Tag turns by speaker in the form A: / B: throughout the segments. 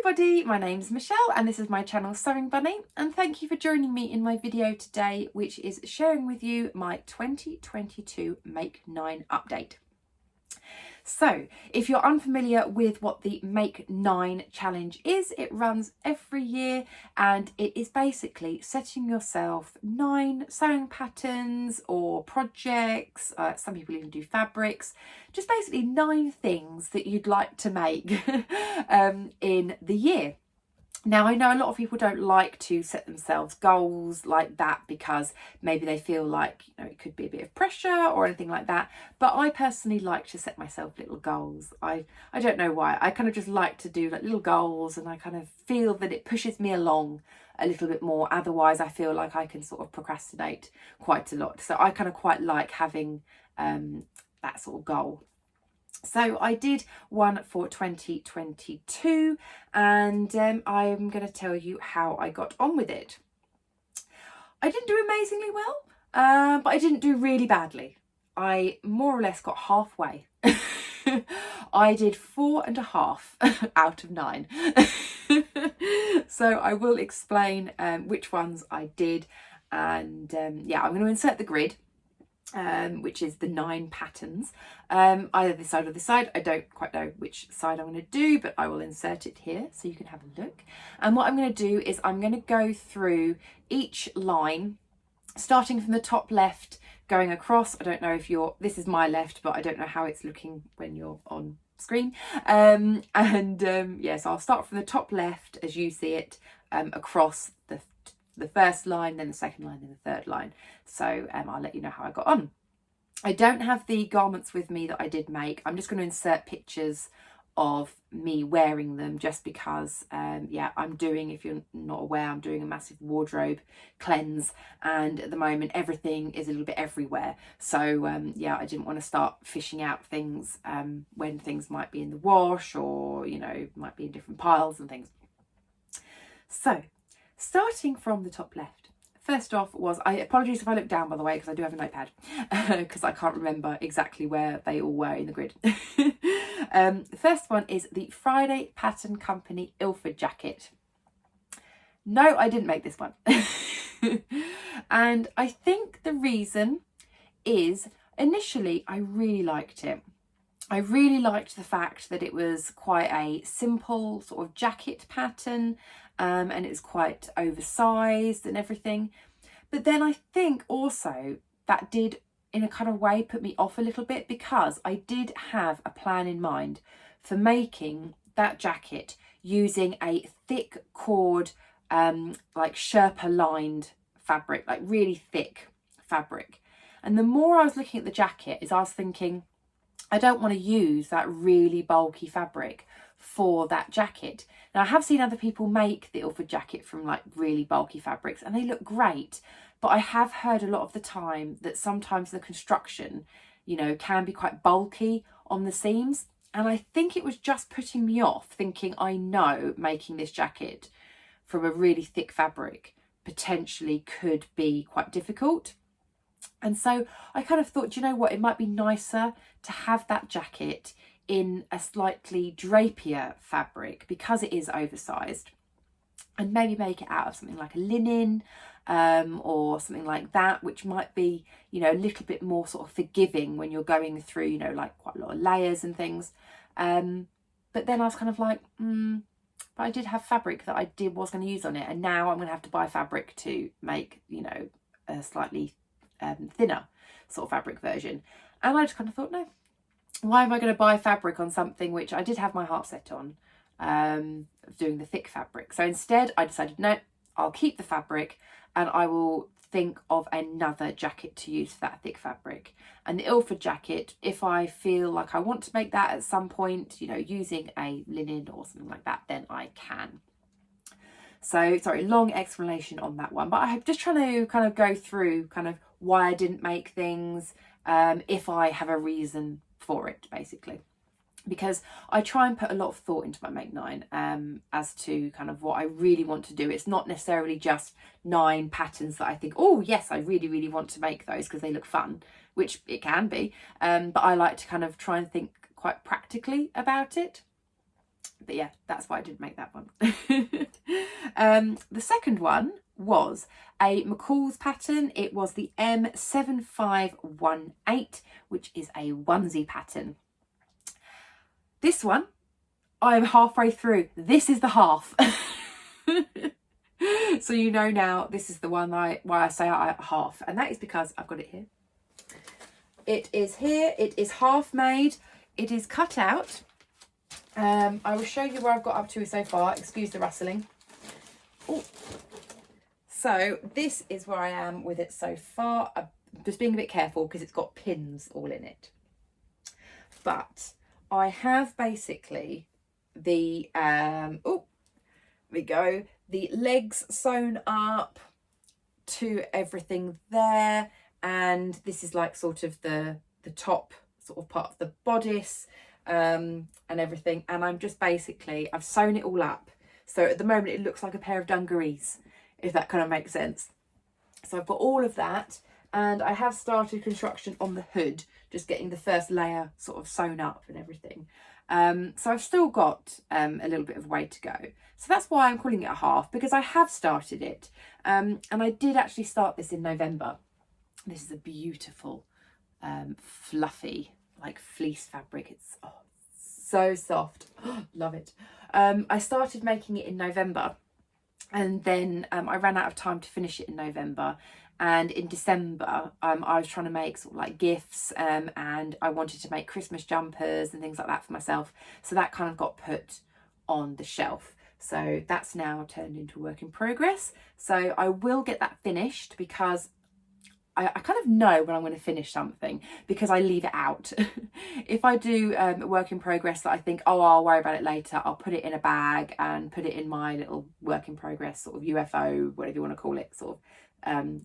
A: everybody, my name's Michelle and this is my channel Sewing Bunny, and thank you for joining me in my video today, which is sharing with you my 2022 Make 9 update. So if you're unfamiliar with what the Make 9 challenge is, it runs every year and it is basically setting yourself 9 sewing patterns or projects, some people even do fabrics, just basically 9 things that you'd like to make in the year. Now, I know a lot of people don't like to set themselves goals like that because maybe they feel like, it could be a bit of pressure or anything like that. But I personally like to set myself little goals. I don't know why. I kind of just like to do like little goals, and I kind of feel that it pushes me along a little bit more. Otherwise, I feel like I can sort of procrastinate quite a lot. So I kind of quite like having that sort of goal. So I did one for 2022 and I'm going to tell you how I got on with it. I didn't do amazingly well, but I didn't do really badly. I more or less got halfway. I did 4.5 out of 9. So I will explain which ones I did, and yeah, I'm going to insert the grid. Which is the 9 patterns, either this side or this side. I don't quite know which side I'm going to do, but I will insert it here so you can have a look. And what I'm going to do is I'm going to go through each line, starting from the top left, going across. I don't know if this is my left, but I don't know how it's looking when you're on screen. Yes, I'll start from the top left as you see it, across the first line, then the second line, then the third line. So I'll let you know how I got on. I don't have the garments with me that I did make. I'm just going to insert pictures of me wearing them just because, yeah, I'm doing, if you're not aware, I'm doing a massive wardrobe cleanse, and at the moment everything is a little bit everywhere. So yeah, I didn't want to start fishing out things when things might be in the wash or, might be in different piles and things. So starting from the top left, first off was, apologies if I look down by the way, because I do have a notepad, because I can't remember exactly where they all were in the grid. The first one is the Friday Pattern Company Ilford jacket. No, I didn't make this one. And I think the reason is, initially I really liked it. I really liked the fact that it was quite a simple sort of jacket pattern, and it was quite oversized and everything. But then I think also that did, in a kind of way, put me off a little bit, because I did have a plan in mind for making that jacket using a thick cord, like Sherpa lined fabric, like really thick fabric. And the more I was looking at the jacket, I was thinking, I don't want to use that really bulky fabric for that jacket. Now, I have seen other people make the Ilford jacket from like really bulky fabrics and they look great, but I have heard a lot of the time that sometimes the construction, can be quite bulky on the seams. And I think it was just putting me off, thinking I know making this jacket from a really thick fabric potentially could be quite difficult. And so I kind of thought, it might be nicer to have that jacket in a slightly drapier fabric because it is oversized, and maybe make it out of something like a linen or something like that, which might be, a little bit more sort of forgiving when you're going through, like quite a lot of layers and things. But then I was kind of like, but I did have fabric that I was going to use on it, and now I'm going to have to buy fabric to make, a slightly thinner sort of fabric version. And I just kind of thought, no, why am I going to buy fabric on something which I did have my heart set on, doing the thick fabric? So instead I decided, no, I'll keep the fabric and I will think of another jacket to use for that thick fabric. And the Ilford jacket, if I feel like I want to make that at some point, using a linen or something like that, then I can. So, sorry, long explanation on that one, but I'm just trying to kind of go through kind of why I didn't make things, if I have a reason for it, basically. Because I try and put a lot of thought into my Make 9 as to kind of what I really want to do. It's not necessarily just 9 patterns that I think, oh yes, I really, really want to make those because they look fun, which it can be. But I like to kind of try and think quite practically about it. But yeah, that's why I didn't make that one. The second one was a Mccalls pattern. It was the M7518, which is a onesie pattern. This one, I'm halfway through. This is the half. So you know now, this is the one why I say I half, and that is because I've got it here. It is here. It is half made. It is cut out. I will show you where I've got up to so far. Excuse the rustling. Ooh. So this is where I am with it so far. I'm just being a bit careful because it's got pins all in it. But I have basically the we go, the legs sewn up to everything there, and this is like sort of the top sort of part of the bodice, and everything, and I'm just basically, I've sewn it all up, so at the moment it looks like a pair of dungarees, if that kind of makes sense. So I've got all of that, and I have started construction on the hood, just getting the first layer sort of sewn up and everything. So I've still got a little bit of way to go. So that's why I'm calling it a half, because I have started it. And I did actually start this in November. This is a beautiful, fluffy, like fleece fabric. It's so soft. Love it. I started making it in November, and then I ran out of time to finish it in November. And in December, I was trying to make sort of like gifts, and I wanted to make Christmas jumpers and things like that for myself. So that kind of got put on the shelf. So that's now turned into a work in progress. So I will get that finished, because I kind of know when I'm going to finish something, because I leave it out. If I do a work in progress that I think, oh, I'll worry about it later, I'll put it in a bag and put it in my little work in progress sort of UFO, whatever you want to call it, sort of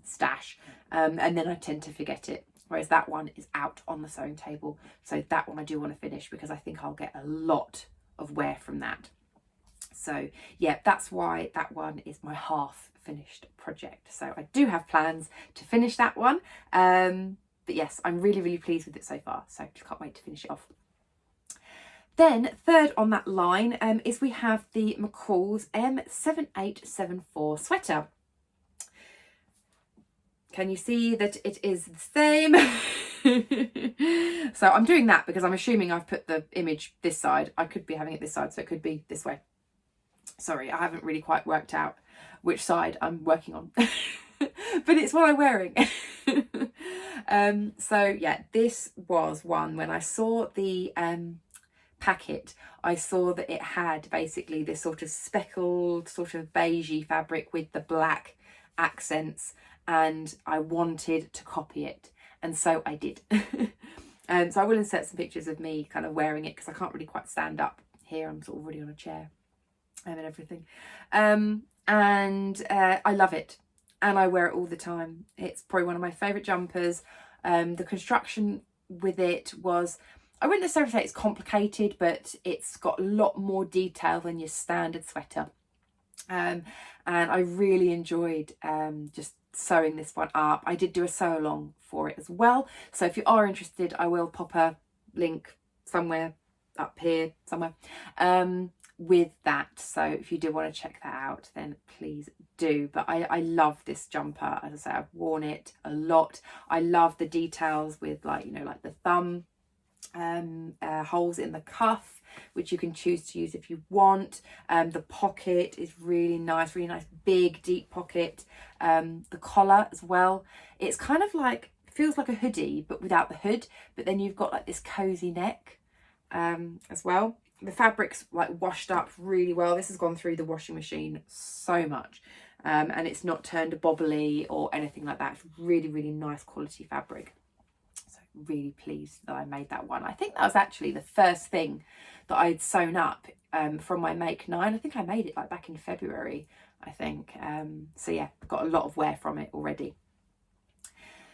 A: stash, and then I tend to forget it, whereas that one is out on the sewing table. So that one I do want to finish, because I think I'll get a lot of wear from that. So yeah, that's why that one is my half finished project. So I do have plans to finish that one, but yes, I'm really pleased with it so far, so just can't wait to finish it off. Then third on that line is we have the Mccalls M7818 sweater. Can you see that it is the same? So I'm doing that because I'm assuming I've put the image this side. I could be having it this side, so it could be this way. Sorry, I haven't really quite worked out which side I'm working on. But it's what I'm wearing. So yeah, this was one, when I saw the packet, I saw that it had basically this sort of speckled, sort of beigey fabric with the black accents, and I wanted to copy it, and so I did. So I will insert some pictures of me kind of wearing it, because I can't really quite stand up here. I'm sort of already on a chair and everything. I love it, and I wear it all the time. It's probably one of my favourite jumpers. The construction with it was, I wouldn't necessarily say it's complicated, but it's got a lot more detail than your standard sweater. And I really enjoyed just sewing this one up. I did do a sew along for it as well, so if you are interested, I will pop a link somewhere up here somewhere with that. So if you do want to check that out, then please do. But I love this jumper. As I say, I've worn it a lot. I love the details with, like, you know, like the thumb holes in the cuff, which you can choose to use if you want. The pocket is really nice big deep pocket. The collar as well, it's kind of like, feels like a hoodie but without the hood, but then you've got like this cozy neck as well. The fabric's like washed up really well. This has gone through the washing machine so much, and it's not turned bobbly or anything like that. It's really nice quality fabric. Really pleased that I made that one. I think that was actually the first thing that I'd sewn up from my Make 9. I think I made it like back in February, I think. So yeah, got a lot of wear from it already.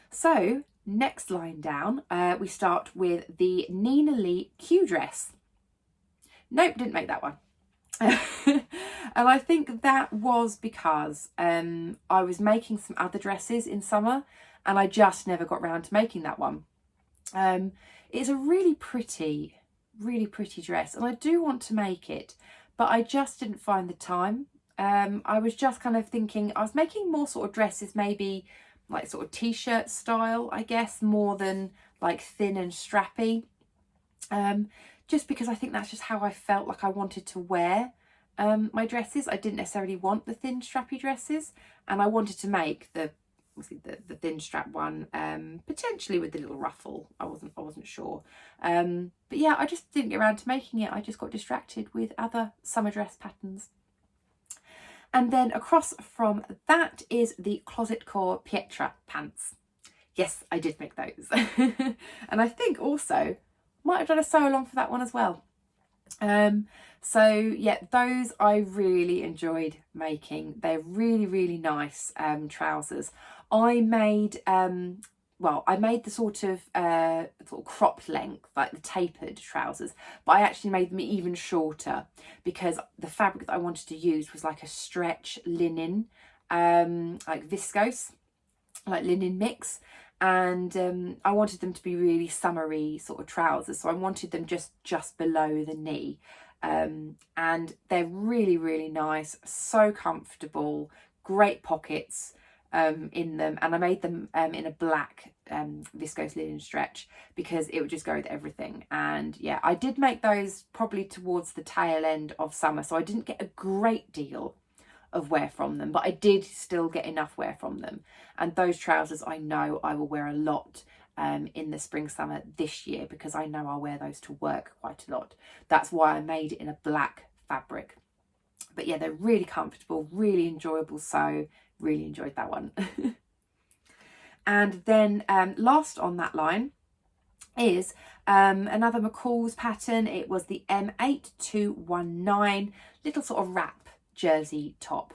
A: So next line down, we start with the Nina Lee Q dress. Nope, didn't make that one. And I think that was because I was making some other dresses in summer, and I just never got round to making that one. It's a really pretty really pretty dress, and I do want to make it, but I just didn't find the time. I was just kind of thinking, I was making more sort of dresses, maybe like sort of t-shirt style, I guess, more than like thin and strappy. Just because I think that's just how I felt like I wanted to wear my dresses. I didn't necessarily want the thin strappy dresses, and I wanted to make the thin strap one, potentially with the little ruffle. I wasn't sure, but yeah, I just didn't get around to making it. I just got distracted with other summer dress patterns. And then across from that is the Closet Core Pietra pants. Yes, I did make those. And I think also might have done a sew along for that one as well. So yeah, those I really enjoyed making. They're really, really nice trousers. I made I made the sort of cropped length, like the tapered trousers, but I actually made them even shorter because the fabric that I wanted to use was like a stretch linen, like viscose, like linen mix. And I wanted them to be really summery sort of trousers, so I wanted them just below the knee, and they're really, really nice, so comfortable, great pockets in them, and I made them in a black viscose linen stretch because it would just go with everything. And yeah, I did make those probably towards the tail end of summer, so I didn't get a great deal of wear from them, but I did still get enough wear from them. And those trousers I know I will wear a lot in the spring summer this year, because I know I'll wear those to work quite a lot. That's why I made it in a black fabric. But yeah, they're really comfortable, really enjoyable, so really enjoyed that one. And then last on that line is another Mccalls pattern. It was the M8219, little sort of wrap jersey top.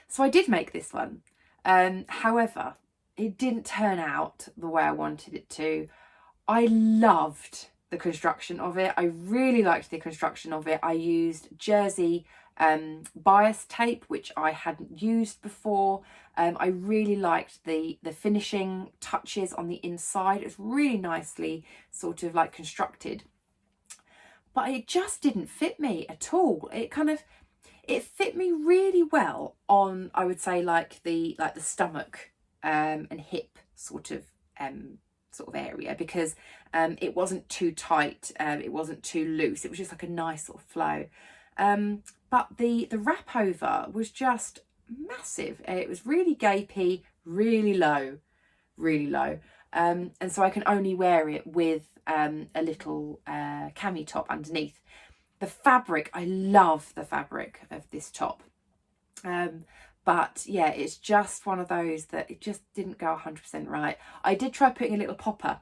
A: So I did make this one, however it didn't turn out the way I wanted it to. I loved the construction of it. I really liked the construction of it. I used jersey bias tape, which I hadn't used before. I really liked the finishing touches on the inside. It was really nicely sort of like constructed, but it just didn't fit me at all. It fit me really well on, I would say, like the stomach and hip sort of area, because it wasn't too tight, it wasn't too loose. It was just like a nice sort of flow. But the wrap over was just massive. It was really gapey, really low, really low. And so I can only wear it with a little cami top underneath. The fabric, I love the fabric of this top. But yeah, it's just one of those that it just didn't go 100% right. I did try putting a little popper,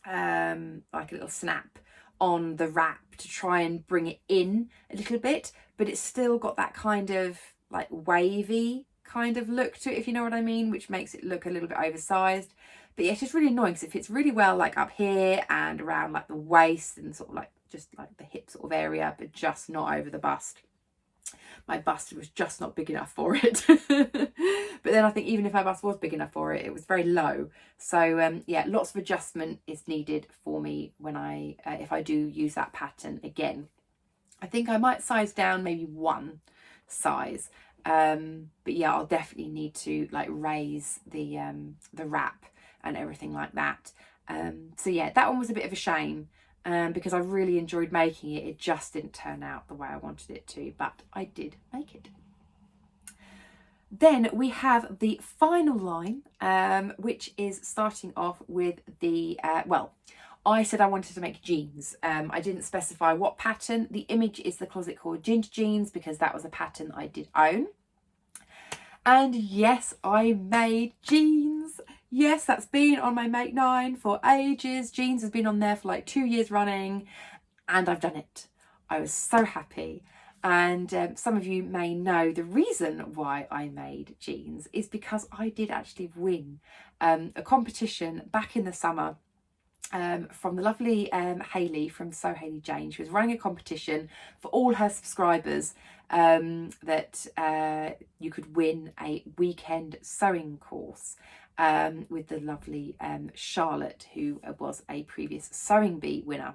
A: like a little snap on the wrap to try and bring it in a little bit, but it's still got that kind of like wavy kind of look to it, if you know what I mean, which makes it look a little bit oversized. But yeah, it's just really annoying because it fits really well like up here and around like the waist and sort of like just like the hip sort of area, but just not over the bust. My bust was just not big enough for it. But then I think even if my bust was big enough for it, it was very low. So yeah, lots of adjustment is needed for me when if I do use that pattern again. I think I might size down maybe one size. But yeah, I'll definitely need to like raise the wrap and everything like that. So yeah, that one was a bit of a shame. Because I really enjoyed making it. It just didn't turn out the way I wanted it to, but I did make it. Then we have the final line, which is starting off with the, I said I wanted to make jeans. I didn't specify what pattern. The image is the Closet Core Ginger Jeans because that was a pattern I did own. And yes, I made jeans. Yes, that's been on my Make 9 for ages. Jeans has been on there for like 2 years running, and I've done it. I was so happy. And some of you may know the reason why I made jeans is because I did actually win a competition back in the summer from the lovely Hayley from So Hayley Jane. She was running a competition for all her subscribers that you could win a weekend sewing course with the lovely Charlotte, who was a previous Sewing Bee winner.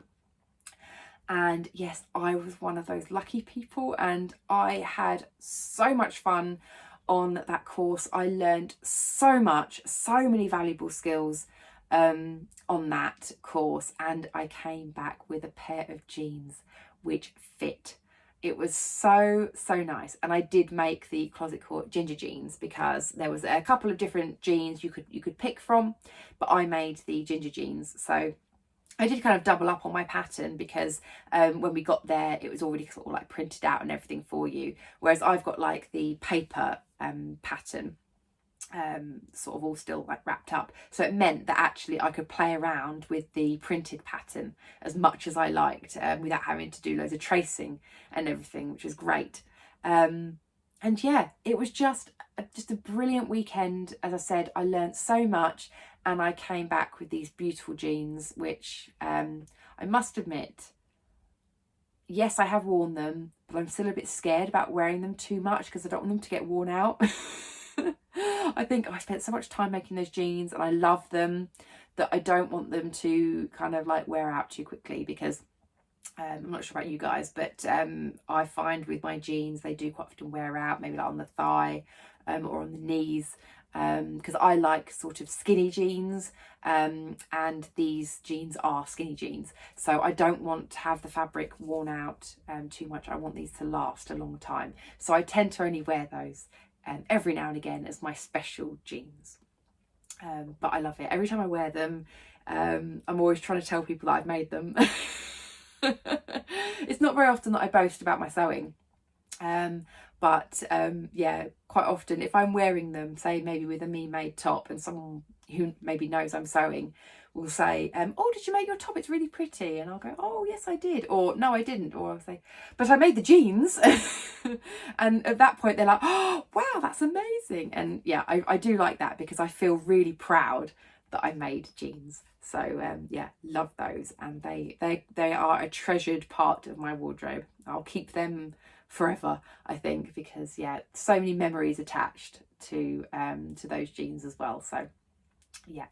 A: And yes, I was one of those lucky people, and I had so much fun on that course. I learned so much, so many valuable skills on that course, and I came back with a pair of jeans which fit. It was so nice. And I did make the closet core ginger jeans because there was a couple of different jeans you could pick from, but I made the ginger jeans. So I did kind of double up on my pattern because when we got there, it was already sort of like printed out and everything for you. Whereas I've got like the paper pattern sort of all still like wrapped up. So it meant that actually I could play around with the printed pattern as much as I liked without having to do loads of tracing and everything, which was great. And yeah, it was just a brilliant weekend. As I said, I learned so much, and I came back with these beautiful jeans, which I must admit, yes, I have worn them, but I'm still a bit scared about wearing them too much because I don't want them to get worn out. I think I spent so much time making those jeans and I love them that I don't want them to kind of like wear out too quickly, because I'm not sure about you guys, but I find with my jeans they do quite often wear out, maybe like on the thigh or on the knees, because I like sort of skinny jeans, and these jeans are skinny jeans, so I don't want to have the fabric worn out too much. I want these to last a long time, so I tend to only wear those every now and again as my special jeans. But I love it. Every time I wear them, I'm always trying to tell people that I've made them. It's not very often that I boast about my sewing, but yeah, quite often if I'm wearing them, say maybe with a me made top, and someone who maybe knows I'm sewing will say, oh, did you make your top? It's really pretty. And I'll go, oh yes I did, or no I didn't, or I'll say, but I made the jeans. And at that point they're like, oh wow, that's amazing. And yeah, I do like that because I feel really proud that I made jeans. So yeah, love those, and they are a treasured part of my wardrobe. I'll keep them forever, I think, because yeah, so many memories attached to those jeans as well. So yeah,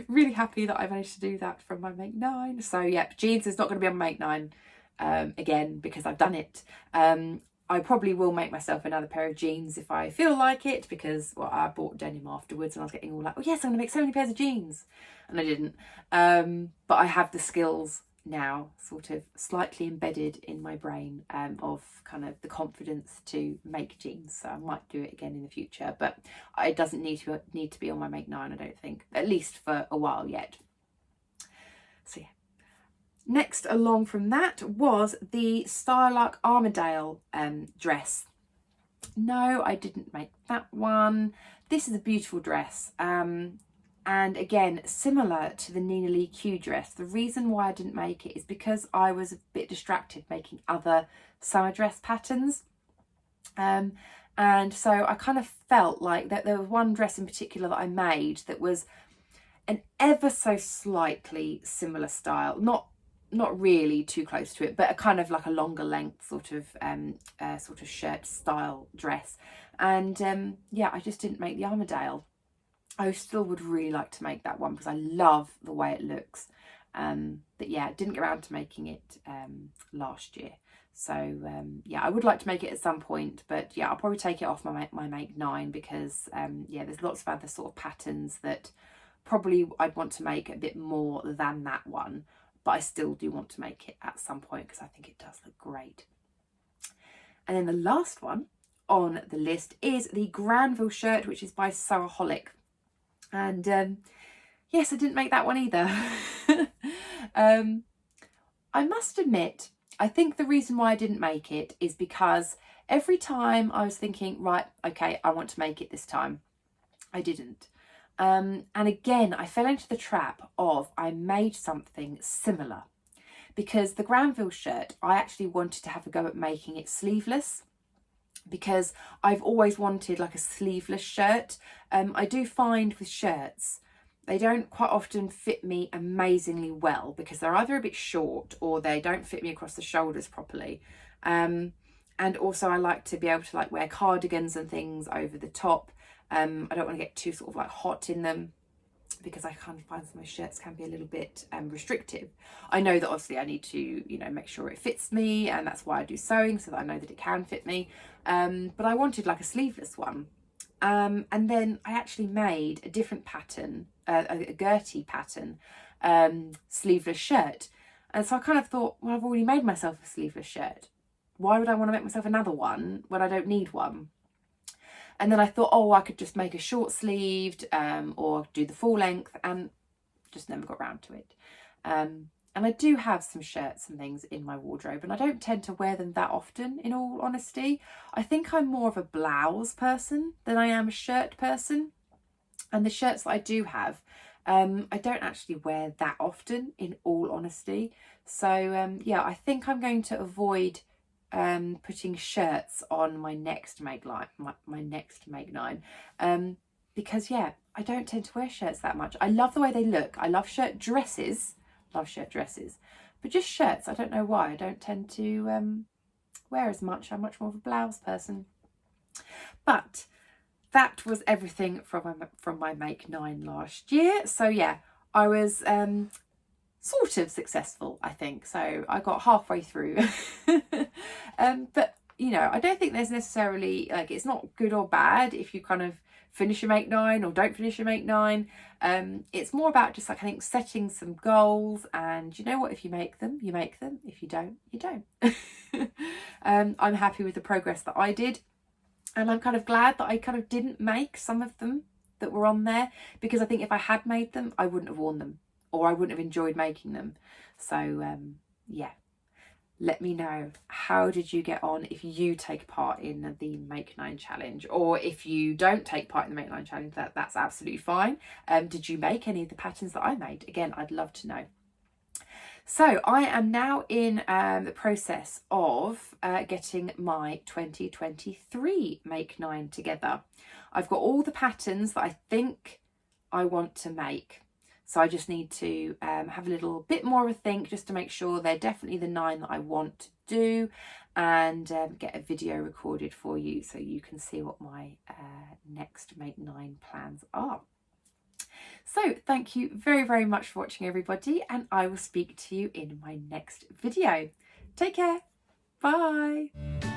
A: really happy that I managed to do that from my Make 9. So yeah, jeans is not going to be on Make 9 again because I've done it. I probably will make myself another pair of jeans if I feel like it, because well, I bought denim afterwards and I was getting all like, oh yes, I'm going to make so many pairs of jeans, and I didn't. But I have the skills now sort of slightly embedded in my brain of kind of the confidence to make jeans, so I might do it again in the future, but it doesn't need to be on my Make 9, I don't think, at least for a while yet. So yeah. Next along from that was the Stylark Armadale dress. No, I didn't make that one. This is a beautiful dress. And again, similar to the Nina Lee Q dress. The reason why I didn't make it is because I was a bit distracted making other summer dress patterns. And so I kind of felt like that there was one dress in particular that I made that was an ever so slightly similar style. Not really too close to it, but a kind of like a longer length sort of shirt style dress. And yeah, I just didn't make the Armadale. I still would really like to make that one because I love the way it looks. But yeah, didn't get around to making it last year. So yeah, I would like to make it at some point, but yeah, I'll probably take it off my Make 9 because yeah, there's lots of other sort of patterns that probably I'd want to make a bit more than that one, but I still do want to make it at some point because I think it does look great. And then the last one on the list is the Granville shirt, which is by Sewaholic. And yes, I didn't make that one either. I must admit, I think the reason why I didn't make it is because every time I was thinking, right, okay, I want to make it this time, I didn't. And again, I fell into the trap of I made something similar, because the Granville shirt, I actually wanted to have a go at making it sleeveless, because I've always wanted like a sleeveless shirt. I do find with shirts, they don't quite often fit me amazingly well because they're either a bit short or they don't fit me across the shoulders properly. And also I like to be able to like wear cardigans and things over the top. I don't want to get too sort of like hot in them. because I kind of find some of my shirts can be a little bit restrictive. I know that obviously I need to, you know, make sure it fits me, and that's why I do sewing, so that I know that it can fit me. But I wanted like a sleeveless one. And then I actually made a different pattern, a Gertie pattern, sleeveless shirt. And so I kind of thought, well, I've already made myself a sleeveless shirt. Why would I want to make myself another one when I don't need one? And then I thought, oh, I could just make a short sleeved or do the full length, and just never got round to it. And I do have some shirts and things in my wardrobe, and I don't tend to wear them that often, in all honesty. I think I'm more of a blouse person than I am a shirt person. And the shirts that I do have, I don't actually wear that often, in all honesty. So yeah, I think I'm going to avoid putting shirts on my next make line, my next make line, because yeah, I don't tend to wear shirts that much. I love the way they look. I love shirt dresses, but just shirts, I don't know why. I don't tend to wear as much. I'm much more of a blouse person. But that was everything from my make 9 last year. So yeah, I was sort of successful, I think. So I got halfway through. But you know, I don't think there's necessarily, like, it's not good or bad if you kind of finish your make 9 or don't finish your make 9. It's more about just, like, I think setting some goals, and you know what, if you make them, you make them. If you don't, you don't. I'm happy with the progress that I did, and I'm kind of glad that I kind of didn't make some of them that were on there, because I think if I had made them, I wouldn't have worn them, or I wouldn't have enjoyed making them. So yeah, let me know, how did you get on if you take part in the Make 9 challenge, or if you don't take part in the Make 9 challenge, that's absolutely fine. Did you make any of the patterns that I made? Again, I'd love to know. So I am now in the process of getting my 2023 Make 9 together. I've got all the patterns that I think I want to make. So I just need to have a little bit more of a think, just to make sure they're definitely the 9 that I want to do, and get a video recorded for you so you can see what my next Make 9 plans are. So thank you very, very much for watching, everybody, and I will speak to you in my next video. Take care. Bye.